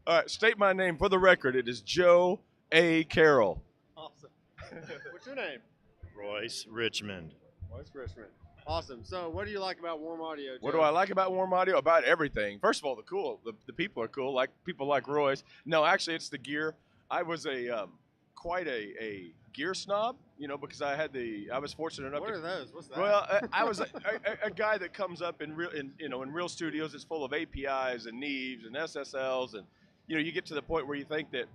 All right, state my name for the record. It is Joe A. Carrell. Awesome. What's your name? Royce Richmond. Royce Richmond. Awesome. So, what do you like about warm audio, Joe? What do I like about warm audio? About everything. First of all, the people are cool. Like people like Royce. No, actually, it's the gear. I was quite a gear snob, you know, because I was fortunate enough. What are those? What's that? Well, I was a guy that comes up in real studios. It's full of APIs and NEVs and SSLs, and you get to the point where you think that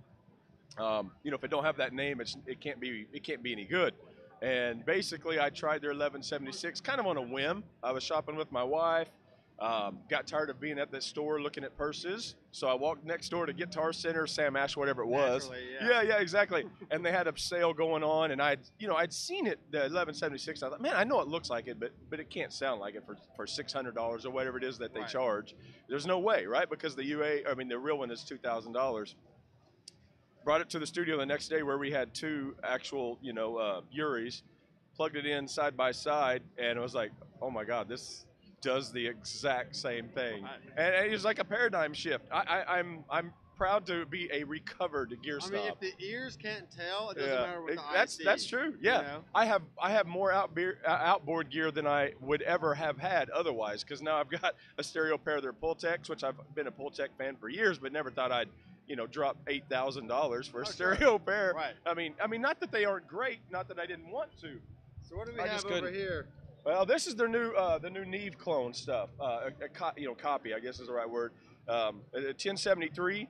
if it don't have that name, it can't be any good. And basically, I tried their 1176 kind of on a whim. I was shopping with my wife. Got tired of being at that store looking at purses, so I walked next door to Guitar Center, Sam Ash, whatever it was. Yeah, exactly. And they had a sale going on, and I'd seen it, the 1176. I thought, man, I know it looks like it, but it can't sound like it for $600 or whatever it is that they charge. There's no way, right? Because the the real one is $2,000. Brought it to the studio the next day where we had two actual, Uris, plugged it in side by side, and it was like, oh my God, this does the exact same thing. And it was like a paradigm shift. I'm proud to be a recovered gear snob. I mean, if the ears can't tell, it doesn't matter what the that's true. Yeah, I have more outboard gear than I would ever have had otherwise, because now I've got a stereo pair of their Pultecs, which I've been a Pultec fan for years, but never thought I'd drop $8,000 for a stereo pair. Right. I mean, not that they aren't great, not that I didn't want to. So what do we have over here? Well, this is their new Neve clone stuff. Copy, I guess is the right word. A 1073.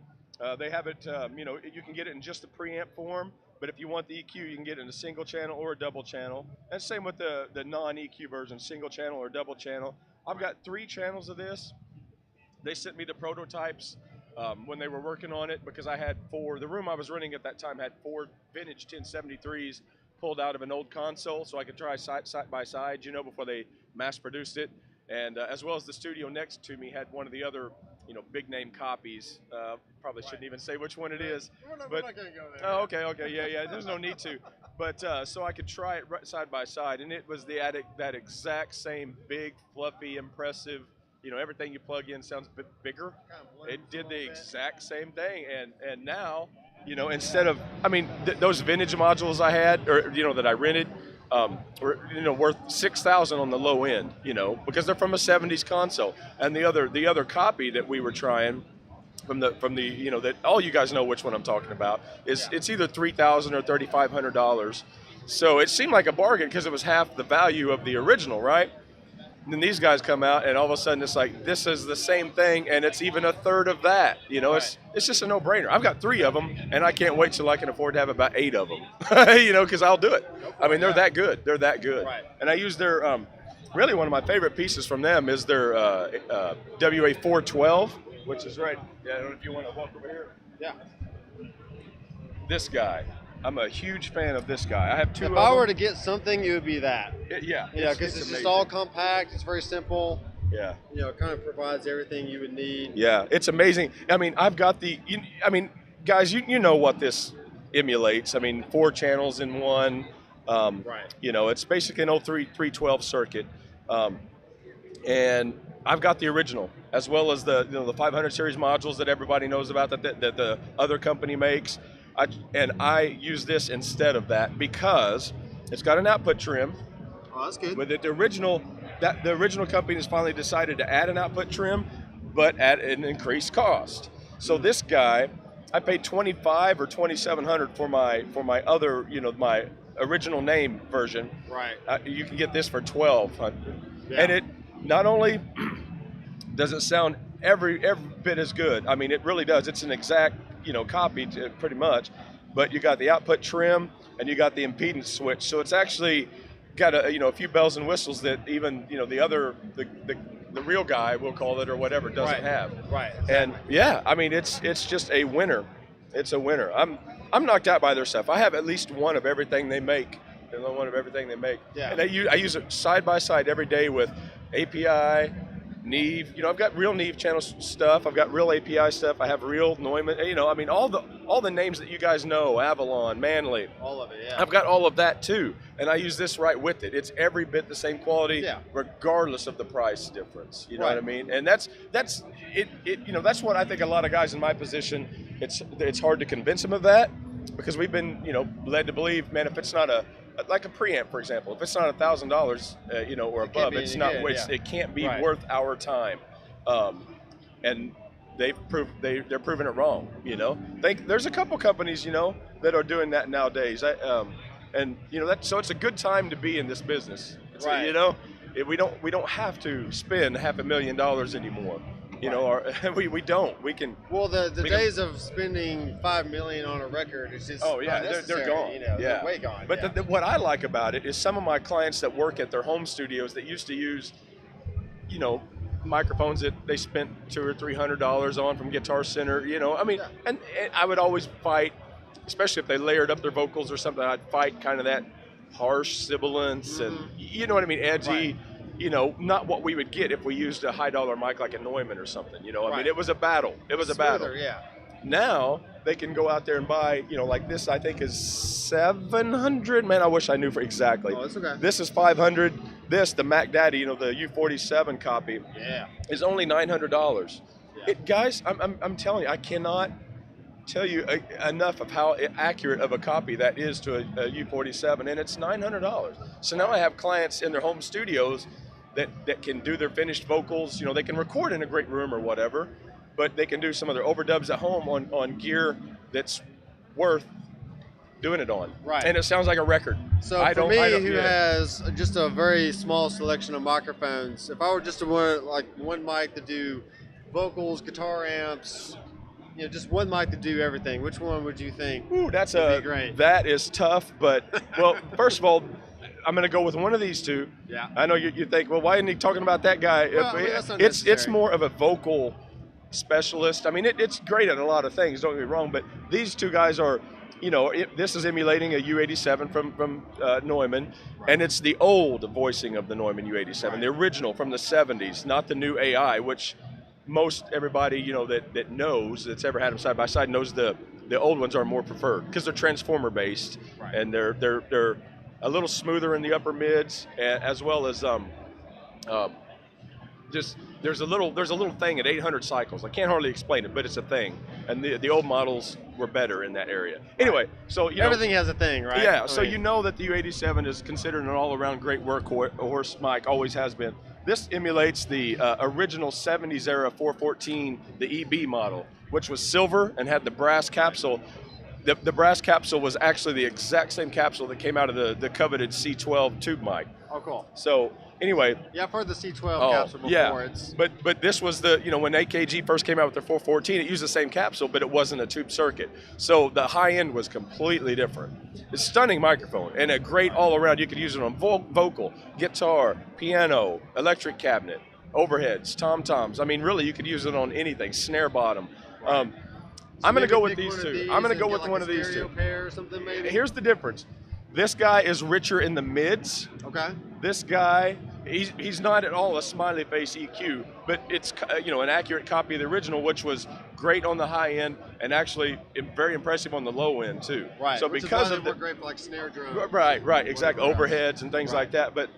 They have it. You can get it in just the preamp form, but if you want the EQ, you can get it in a single channel or a double channel. And same with the non-EQ version, single channel or double channel. I've got 3 channels of this. They sent me the prototypes when they were working on it, because I had 4. The room I was renting at that time had 4 vintage 1073s pulled out of an old console, so I could try side by side, before they mass produced it. And as well as the studio next to me had one of the other, big name copies. Probably shouldn't even say which one it is. We're not gonna go there. Oh, okay, yeah. There's no need to. But so I could try it side by side, and it was that exact same big, fluffy, impressive. Everything you plug in sounds a bit bigger. It did the exact same thing, and now, instead of, those vintage modules I had, or that I rented, were worth $6,000 on the low end, because they're from a '70s console, and the other copy that we were trying from the that all you guys know which one I'm talking about is it's either $3,000 or $3,500. So it seemed like a bargain because it was half the value of the original, right? And then these guys come out, and all of a sudden it's like, this is the same thing, and it's even a third of that. It's just a no-brainer. I've got 3 of them, and I can't wait till I can afford to have about 8 of them, because I'll do it. They're that good. They're that good. Right. And I use their, really one of my favorite pieces from them is their WA412, which is right. Yeah, I don't know if you want to walk over here. Yeah. This guy. I'm a huge fan of this guy. I have 2 of them. If I were to get something, it would be that. Yeah, because it's just all compact. It's very simple. Yeah. It kind of provides everything you would need. Yeah, it's amazing. I've got guys, you know what this emulates. 4 channels in one. Right. It's basically an 03-312 circuit. And I've got the original, as well as the 500 series modules that everybody knows about that the other company makes. I use this instead of that because it's got an output trim. Oh, that's good. With it, the original company has finally decided to add an output trim, but at an increased cost. So this guy, I paid $2,500 or $2,700 for my other, my original name version. Right. You can get this for $1,200, and it not only does it sound every bit as good. It really does. It's an exact copy pretty much, but you got the output trim and you got the impedance switch. So it's actually got a few bells and whistles that even the real guy, we'll call it, or whatever, doesn't have. Right. Exactly. And yeah, it's just a winner. It's a winner. I'm knocked out by their stuff. I have at least one of everything they make. One of everything they make. Yeah. And I use it side by side every day with API, Neve. You know, I've got real Neve channel stuff. I've got real API stuff. I have real Neumann. You know, I mean, all the names that you guys know, Avalon, Manley. All of it, yeah. I've got all of that too, and I use this right with it. It's every bit the same quality, regardless of the price difference. You know what I mean? And that's it. You know, that's what I think a lot of guys in my position. It's hard to convince them of that because we've been, you know, led to believe, man, if it's not like a preamp, for example, if it's not $1,000, you know, or above, it's not. It can't be worth our time, and they're proving it wrong. You know, there's a couple companies, you know, that are doing that nowadays. And you know, so it's a good time to be in this business. You know, we don't have to spend $500,000 anymore. You know, or we don't. We can. Well, the days of spending $5 million on a record is just they're gone. You know, they're way gone. But what I like about it is some of my clients that work at their home studios that used to use, you know, microphones that they spent $200 or $300 on from Guitar Center. You know, I mean, and I would always fight, especially if they layered up their vocals or something. I'd fight kind of that harsh sibilance and you know what I mean, edgy. You know, not what we would get if we used a high dollar mic like a Neumann or something. You know, I mean, it was a battle. It was a battle. Yeah. Now they can go out there and buy, you know, like this. I think is $700. Man, I wish I knew for exactly. Oh, that's okay. This is $500. This, the Mac Daddy, you know, the U47 copy, is only $900. Guys, I'm telling you, I cannot tell you enough of how accurate of a copy that is to a U47, and it's $900. So now I have clients in their home studios that can do their finished vocals. You know, they can record in a great room or whatever, but they can do some of their overdubs at home on gear that's worth doing it on. Right. And it sounds like a record. So for me, who has just a very small selection of microphones, if I were just to want like one mic to do vocals, guitar amps, you know, just one mic to do everything, which one would you think? Ooh, would be great? That is tough, but well, first of all, I'm going to go with one of these two. Yeah. I know you think, well, why isn't he talking about that guy? Well, I mean, that's not it's more of a vocal specialist. I mean, it's great at a lot of things, don't get me wrong, but these two guys are, you know, this is emulating a U87 from Neumann, and it's the old voicing of the Neumann U87, the original from the 70s, not the new AI, which most everybody, you know, that knows, that's ever had them side by side, knows the old ones are more preferred because they're transformer based, and they're a little smoother in the upper mids, as well as just there's a little thing at 800 cycles. I can't hardly explain it, but it's a thing. And the old models were better in that area. Anyway, so you everything has a thing, right? Yeah. So you know that the U87 is considered an all-around great workhorse mic, always has been. This emulates the original 70s era 414, the EB model, which was silver and had the brass capsule. The brass capsule was actually the exact same capsule that came out of the coveted C12 tube mic. Oh, cool. So anyway. Yeah, I've heard the C12 capsule before. Yeah, but this was the, you know, when AKG first came out with their 414, it used the same capsule, but it wasn't a tube circuit. So the high end was completely different. It's a stunning microphone and a great all around. You could use it on vocal, guitar, piano, electric cabinet, overheads, tom-toms. I mean, really, you could use it on anything, snare bottom. I'm going to go with these two. I'm going to go with one of these two. Pair or something, maybe? Here's the difference. This guy is richer in the mids. Okay. This guy, he's not at all a smiley face EQ, but it's, you know, an accurate copy of the original, which was great on the high end and actually very impressive on the low end too. Right. So which because is why of they work great for like snare drum. Right, exactly. Overheads and things like that. But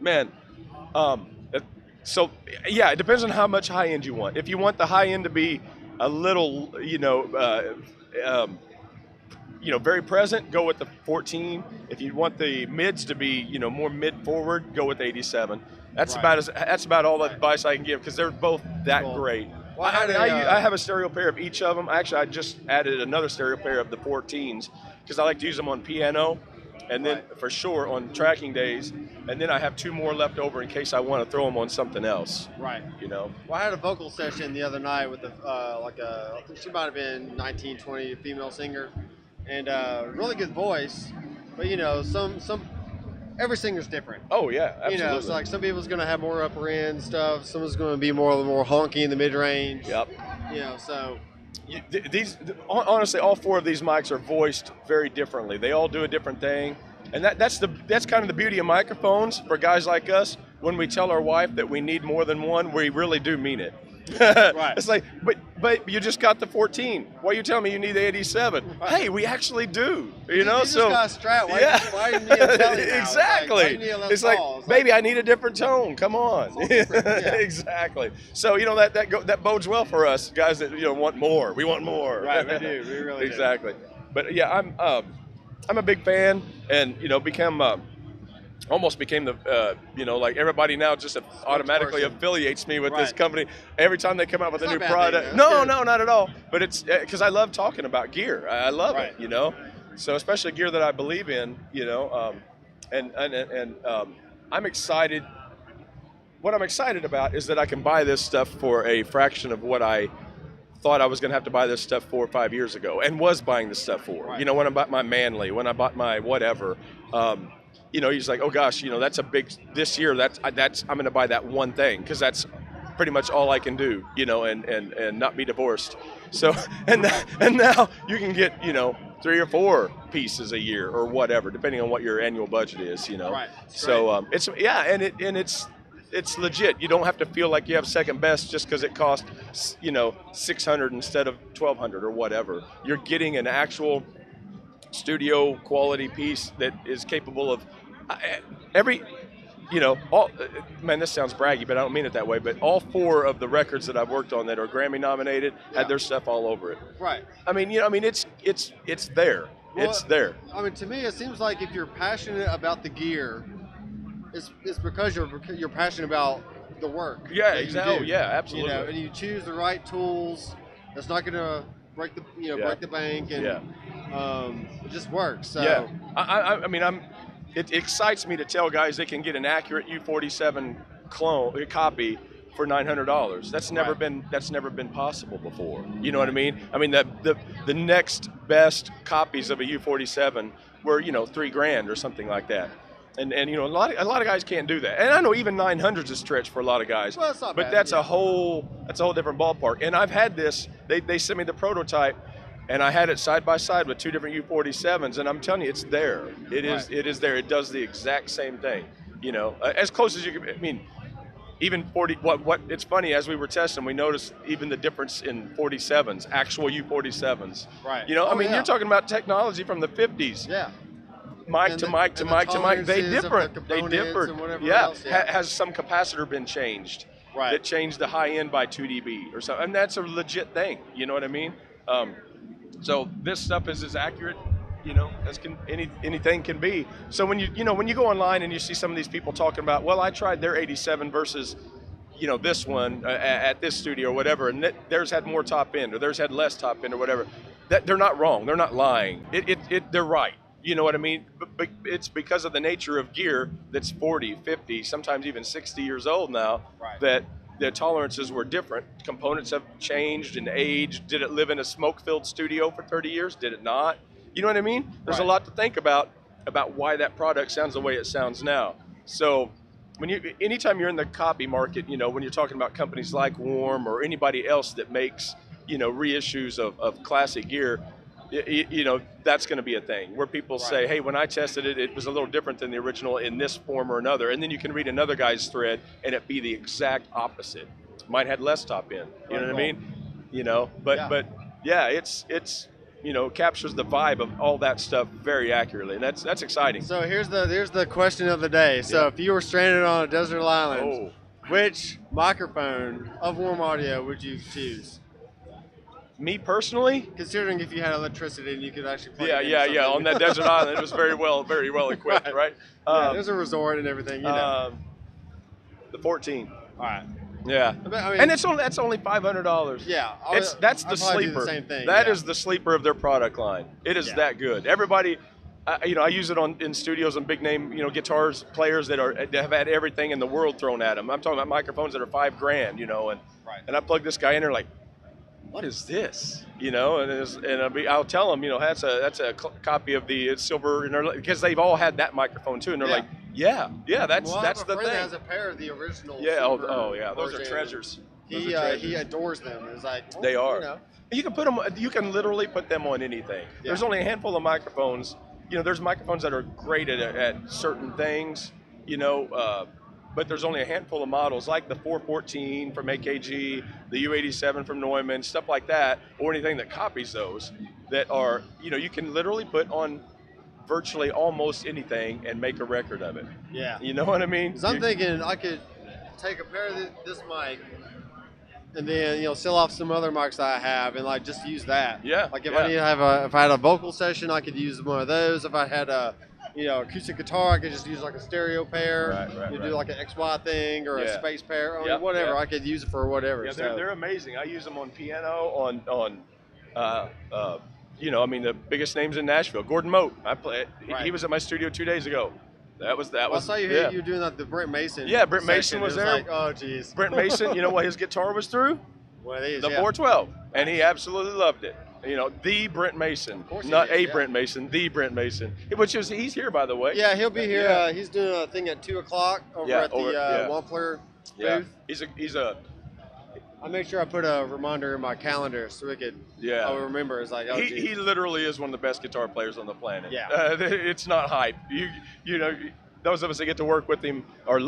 man, so yeah, it depends on how much high end you want. If you want the high end to be a little, you know, very present, go with the 14. If you want the mids to be, you know, more mid forward, go with the 87. That's about all the advice I can give because they're both that great. Well, I have a stereo pair of each of them. Actually, I just added another stereo pair of the 14s because I like to use them on piano, and then for sure on tracking days. And then I have two more left over in case I want to throw them on something else. Right. You know. Well, I had a vocal session the other night with I think she might have been 19, 20, female singer, and really good voice, but you know, every singer's different. Oh yeah, absolutely. You know, it's like some people's gonna have more upper end stuff, someone's gonna be more honky in the mid range. Yep. You know, so. Honestly, all four of these mics are voiced very differently. They all do a different thing, and that's kind of the beauty of microphones for guys like us. when we tell our wife that we need more than one, we really do mean it. Right. It's like, but you just got the 14. Why are you telling me you need the 87? Right. Hey, we actually do. You know, so just got a strat. Why, yeah. why do you need a telly now? Exactly. It's like, baby, I need a different tone. Come on. Yeah. Exactly. So that bodes well for us guys that want more. We want more. Right. We do. We really do. Exactly. But yeah, I'm a big fan, and almost became the like everybody now just automatically affiliates me with this company every time they come out with a new product. No, not at all. But it's because I love talking about gear. I love it, So especially gear that I believe in, and I'm excited. What I'm excited about is that I can buy this stuff for a fraction of what I thought I was going to have to buy this stuff 4 or 5 years ago, and was buying this stuff for. Right. When I bought my Manly, when I bought my whatever. He's like, oh gosh, that's a big, this year, that's I'm going to buy that one thing because that's pretty much all I can do, and not be divorced. So, and now you can get, 3 or 4 pieces a year or whatever, depending on what your annual budget is, Right. So it's legit. You don't have to feel like you have second best just because it costs, $600 instead of $1,200 or whatever. You're getting an actual studio quality piece that is capable of man, this sounds braggy, but I don't mean it that way, but all 4 of the records that I've worked on that are Grammy nominated had their stuff all over it. Right. It's there. Well, it's there. To me, it seems like if you're passionate about the gear, it's because you're passionate about the work. Yeah, exactly. Oh, yeah, absolutely. And you choose the right tools. That's not going to break the break the bank, and it just works. So yeah, it excites me to tell guys they can get an accurate U47 copy for $900. That's never been possible before. You know what I mean? The next best copies of a U47 were $3,000 or something like that. And a lot of guys can't do that. And I know even 900s is a stretch for a lot of guys. Well, it's not but bad, that's a whole different ballpark. And I've had this. They sent me the prototype, and I had it side by side with 2 different U47s, and I'm telling you, it's there. It is there. It does the exact same thing. As close as you can. Even 40. What? It's funny, as we were testing, we noticed even the difference in 47s, actual U47s. Right. You're talking about technology from the 50s. Yeah. Mic to mic to mic to mic. They differed. Yeah. Else, yeah. Has some capacitor been changed? Right. That changed the high end by 2 dB or something, and that's a legit thing. You know what I mean? So this stuff is as accurate, as anything can be. So when you go online and you see some of these people talking about, well, I tried their 87 versus, this one at this studio or whatever, and theirs had more top end or theirs had less top end or whatever. That they're not wrong. They're not lying. They're right. You know what I mean? But it's because of the nature of gear that's 40, 50, sometimes even 60 years old now, that the tolerances were different. Components have changed and aged. Did it live in a smoke-filled studio for 30 years? Did it not? You know what I mean? There's a lot to think about why that product sounds the way it sounds now. So anytime you're in the copy market, when you're talking about companies like Warm or anybody else that makes, reissues of classic gear, that's going to be a thing where people say, hey, when I tested it, it was a little different than the original in this form or another. And then you can read another guy's thread and it be the exact opposite. Mine had less top end. You know what I mean? But it's captures the vibe of all that stuff very accurately. And that's exciting. So here's the question of the day. So if you were stranded on a desert island, which microphone of Warm Audio would you choose? Me personally, considering if you had electricity and you could actually plug on that desert island, it was very well equipped, right? There's a resort and everything, The 14. All right. Yeah, and that's only $500. Yeah, that's the sleeper. The same thing. That is the sleeper of their product line. It is that good. Everybody, I use it in studios and big name, guitars players that have had everything in the world thrown at them. I'm talking about microphones that are $5,000, and I plug this guy in there like, what is this? I'll tell them, that's a copy of the silver, because they've all had that microphone too, and they're like, that's the thing. Has a pair of the original. Yeah, those are treasures. He adores them. It's like they are. You can put them. You can literally put them on anything. Yeah. There's only a handful of microphones. There's microphones that are great at certain things. but there's only a handful of models like the 414 from AKG, the U87 from Neumann, stuff like that, or anything that copies those that are, you can literally put on virtually almost anything and make a record of it. Yeah. You know what I mean? 'Cause I'm thinking I could take a pair of this mic and then sell off some other mics I have and like just use that. Yeah. Like if I need to have if I had a vocal session, I could use one of those. If I had a acoustic guitar, I could just use like a stereo pair. Right. Do like an XY thing or a space pair or whatever. Yeah. I could use it for whatever. Yeah, so. they're amazing. I use them on piano, on the biggest names in Nashville. Gordon Moat. I play. He was at my studio 2 days ago. That was. I saw you here. You were doing like the Brent Mason. Yeah, Brent Mason was there. Like, oh, jeez. Brent Mason. You know what his guitar was through? One of these, the 412, and he absolutely loved it. The Brent Mason, not Brent Mason, the Brent Mason. He's here, by the way. Yeah, he'll be here. Yeah. He's doing a thing at 2 o'clock over at the Wampler booth. He's a. I make sure I put a reminder in my calendar so we could. I'll remember. It's like he literally is one of the best guitar players on the planet. Yeah. It's not hype. Those of us that get to work with him are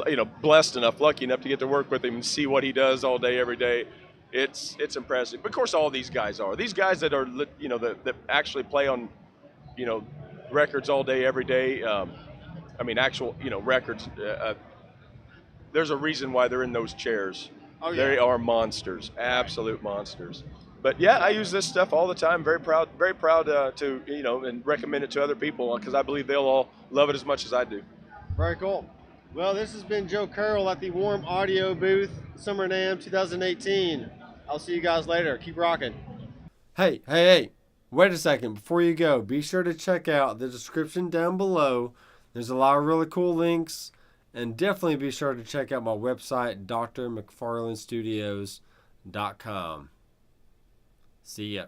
blessed enough, lucky enough to get to work with him and see what he does all day, every day. It's impressive. But of course, all these guys are. These guys that are that actually play on records all day, every day. Actual records. There's a reason why they're in those chairs. Oh, yeah. They are monsters, absolute monsters. But yeah, I use this stuff all the time. Very proud to and recommend it to other people because I believe they'll all love it as much as I do. Very cool. Well, this has been Joe Carrell at the Warm Audio booth, Summer NAMM 2018. I'll see you guys later. Keep rocking. Hey. Wait a second. Before you go, be sure to check out the description down below. There's a lot of really cool links. And definitely be sure to check out my website, drmcfarlandstudios.com. See ya.